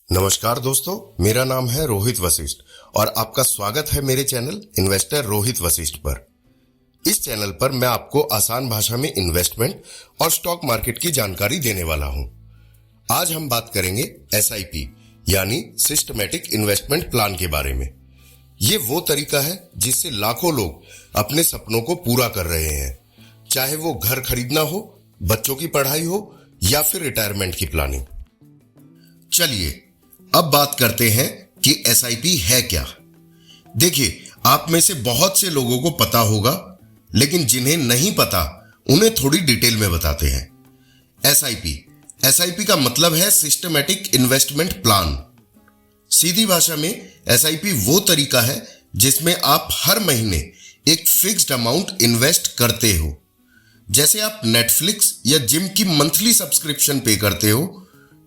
नमस्कार दोस्तों, मेरा नाम है रोहित वशिष्ठ और आपका स्वागत है मेरे चैनल इन्वेस्टर रोहित वशिष्ठ पर। इस चैनल पर मैं आपको आसान भाषा में इन्वेस्टमेंट और स्टॉक मार्केट की जानकारी देने वाला हूं। आज हम बात करेंगे एसआईपी यानी सिस्टमैटिक इन्वेस्टमेंट प्लान के बारे में। ये वो तरीका है जिससे लाखों लोग अपने सपनों को पूरा कर रहे हैं, चाहे वो घर खरीदना हो, बच्चों की पढ़ाई हो या फिर रिटायरमेंट की प्लानिंग। चलिए अब बात करते हैं कि एसआईपी है क्या। देखिए, आप में से बहुत से लोगों को पता होगा, लेकिन जिन्हें नहीं पता उन्हें थोड़ी डिटेल में बताते हैं। एसआईपी का मतलब है सिस्टमैटिक इन्वेस्टमेंट प्लान। सीधी भाषा में एसआईपी वो तरीका है जिसमें आप हर महीने एक फिक्स्ड अमाउंट इन्वेस्ट करते हो। जैसे आप नेटफ्लिक्स या जिम की मंथली सब्सक्रिप्शन पे करते हो,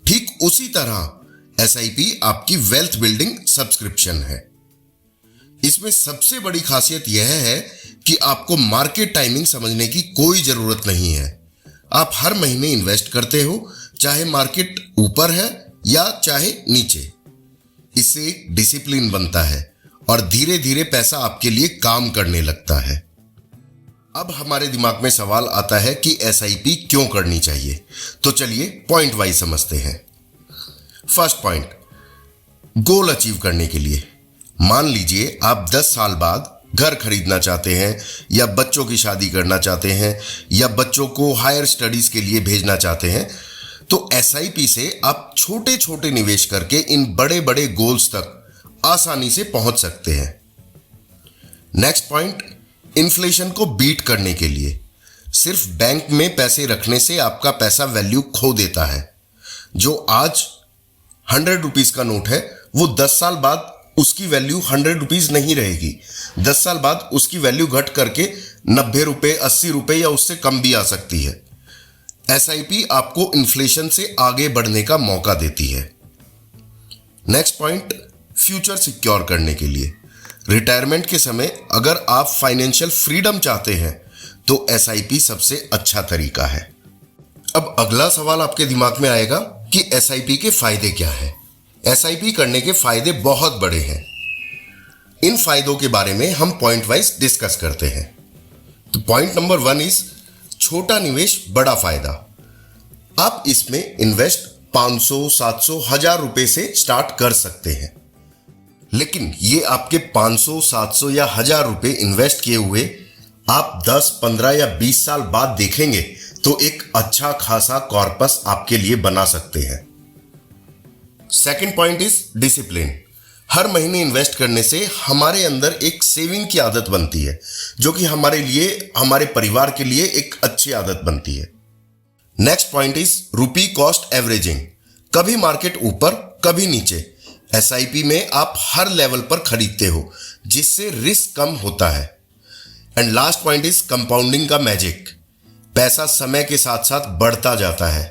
ठीक उसी तरह एसआईपी आपकी वेल्थ बिल्डिंग सब्सक्रिप्शन है। इसमें सबसे बड़ी खासियत यह है कि आपको मार्केट टाइमिंग समझने की कोई जरूरत नहीं है। आप हर महीने इन्वेस्ट करते हो, चाहे मार्केट ऊपर है या चाहे नीचे। इससे एक डिसिप्लिन बनता है और धीरे धीरे पैसा आपके लिए काम करने लगता है। अब हमारे दिमाग में सवाल आता है कि एसआईपी क्यों करनी चाहिए, तो चलिए पॉइंट वाइज समझते हैं। फर्स्ट पॉइंट, गोल अचीव करने के लिए। मान लीजिए आप 10 साल बाद घर खरीदना चाहते हैं, या बच्चों की शादी करना चाहते हैं, या बच्चों को हायर स्टडीज के लिए भेजना चाहते हैं, तो एसआईपी से आप छोटे छोटे निवेश करके इन बड़े बड़े गोल्स तक आसानी से पहुंच सकते हैं। नेक्स्ट पॉइंट, इन्फ्लेशन को बीट करने के लिए। सिर्फ बैंक में पैसे रखने से आपका पैसा वैल्यू खो देता है। जो आज 100 रुपीज का नोट है, वो 10 साल बाद उसकी वैल्यू 100 रुपीज नहीं रहेगी। 10 साल बाद उसकी वैल्यू घट करके 90 रुपए, 80 रुपए या उससे कम भी आ सकती है। एसआईपी आपको इन्फ्लेशन से आगे बढ़ने का मौका देती है। नेक्स्ट पॉइंट, फ्यूचर सिक्योर करने के लिए। रिटायरमेंट के समय अगर आप फाइनेंशियल फ्रीडम चाहते हैं तो एसआईपी सबसे अच्छा तरीका है। अब अगला सवाल आपके दिमाग में आएगा कि एसआईपी के फायदे क्या हैं। एसआईपी करने के फायदे बहुत बड़े हैं। इन फायदों के बारे में हम पॉइंट वाइज डिस्कस करते हैं। तो पॉइंट नंबर 1 इज छोटा निवेश बड़ा फायदा। आप इसमें इन्वेस्ट 500, 700, 1000 रुपए से स्टार्ट कर सकते हैं। लेकिन ये आपके 500, 700 या 1000 रुपए इन्वेस्ट किए हुए आप 10, 15 या 20 साल बाद देखेंगे तो एक अच्छा खासा कॉर्पस आपके लिए बना सकते हैं। Second point is discipline. हर महीने इन्वेस्ट करने से हमारे अंदर एक सेविंग की आदत बनती है, जो कि हमारे लिए, हमारे परिवार के लिए एक अच्छी आदत बनती है। Next point is rupee cost averaging. कभी मार्केट ऊपर, कभी नीचे। एसआईपी में आप हर लेवल पर खरीदते हो, जिससे रिस्क कम होता है। And last point is compounding का मैजिक। पैसा समय के साथ साथ बढ़ता जाता है।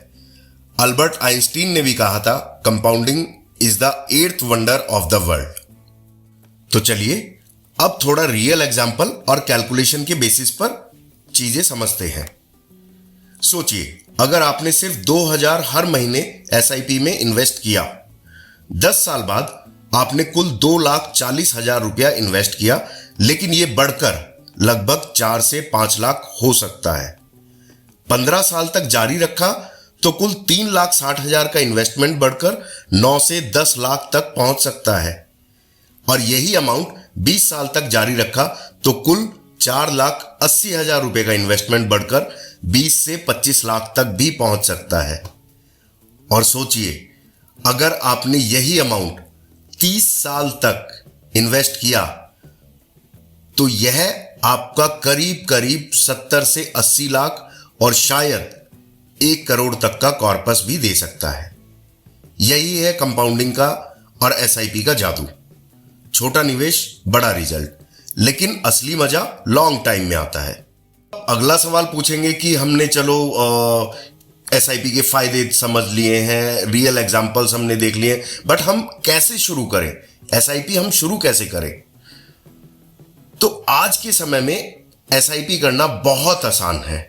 अल्बर्ट आइंस्टीन ने भी कहा था, compounding is the 8th wonder of the world. तो चलिए अब थोड़ा रियल एग्जांपल और कैलकुलेशन के बेसिस पर चीजें समझते हैं। सोचिए, अगर आपने सिर्फ 2000 हर महीने एसआईपी में इन्वेस्ट किया, 10 साल बाद आपने कुल 2,40,000 रुपया इन्वेस्ट किया, लेकिन यह बढ़कर लगभग 4 से 5 लाख हो सकता है। 15 साल तक जारी रखा तो कुल 3,60,000 का इन्वेस्टमेंट बढ़कर 9 से 10 लाख तक पहुंच सकता है। और यही अमाउंट 20 साल तक जारी रखा तो कुल 4,80,000 रुपए का इन्वेस्टमेंट बढ़कर 20 से 25 लाख तक भी पहुंच सकता है। और सोचिए, अगर आपने यही अमाउंट 30 साल तक इन्वेस्ट किया तो यह आपका करीब करीब 70 से 80 लाख और शायद 1 करोड़ तक का कॉर्पस भी दे सकता है। यही है कंपाउंडिंग का और एसआईपी का जादू। छोटा निवेश, बड़ा रिजल्ट, लेकिन असली मजा लॉन्ग टाइम में आता है। अगला सवाल पूछेंगे कि हमने चलो एसआईपी के फायदे समझ लिए हैं, रियल एग्जांपल्स हमने देख लिए, बट हम कैसे शुरू करें? एसआईपी हम शुरू कैसे करें? तो आज के समय में एसआईपी करना बहुत आसान है।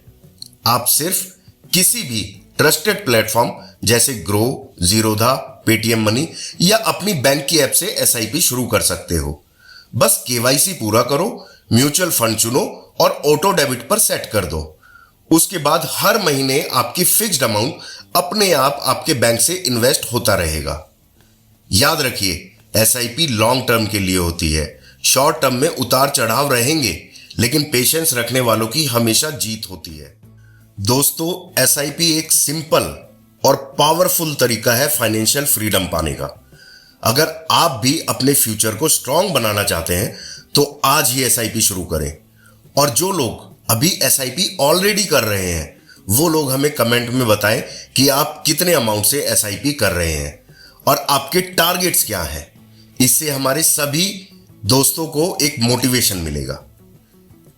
आप सिर्फ किसी भी ट्रस्टेड प्लेटफॉर्म जैसे ग्रो, जीरोधा, पेटीएम मनी या अपनी बैंक की ऐप से एसआईपी शुरू कर सकते हो। बस केवाईसी पूरा करो, म्यूचुअल फंड चुनो और ऑटो डेबिट पर सेट कर दो। उसके बाद हर महीने आपकी फिक्स्ड अमाउंट अपने आप आपके बैंक से इन्वेस्ट होता रहेगा। याद रखिए, एसआईपी लॉन्ग टर्म के लिए होती है। शॉर्ट टर्म में उतार चढ़ाव रहेंगे, लेकिन पेशेंस रखने वालों की हमेशा जीत होती है। दोस्तों, एसआईपी एक सिंपल और पावरफुल तरीका है फाइनेंशियल फ्रीडम पाने का। अगर आप भी अपने फ्यूचर को स्ट्रांग बनाना चाहते हैं तो आज ही एसआईपी शुरू करें। और जो लोग अभी एसआईपी ऑलरेडी कर रहे हैं वो लोग हमें कमेंट में बताएं कि आप कितने अमाउंट से एसआईपी कर रहे हैं और आपके टारगेट्स क्या हैं। इससे हमारे सभी दोस्तों को एक मोटिवेशन मिलेगा।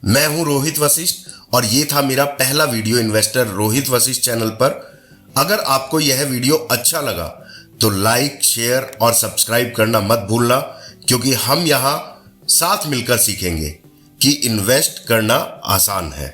मैं हूं रोहित वशिष्ठ और ये था मेरा पहला video investor Rohit Vashishtha channel पर। अगर आपको यह वीडियो अच्छा लगा तो लाइक, शेयर और सब्सक्राइब करना मत भूलना, क्योंकि हम यहां साथ मिलकर सीखेंगे कि इन्वेस्ट करना आसान है।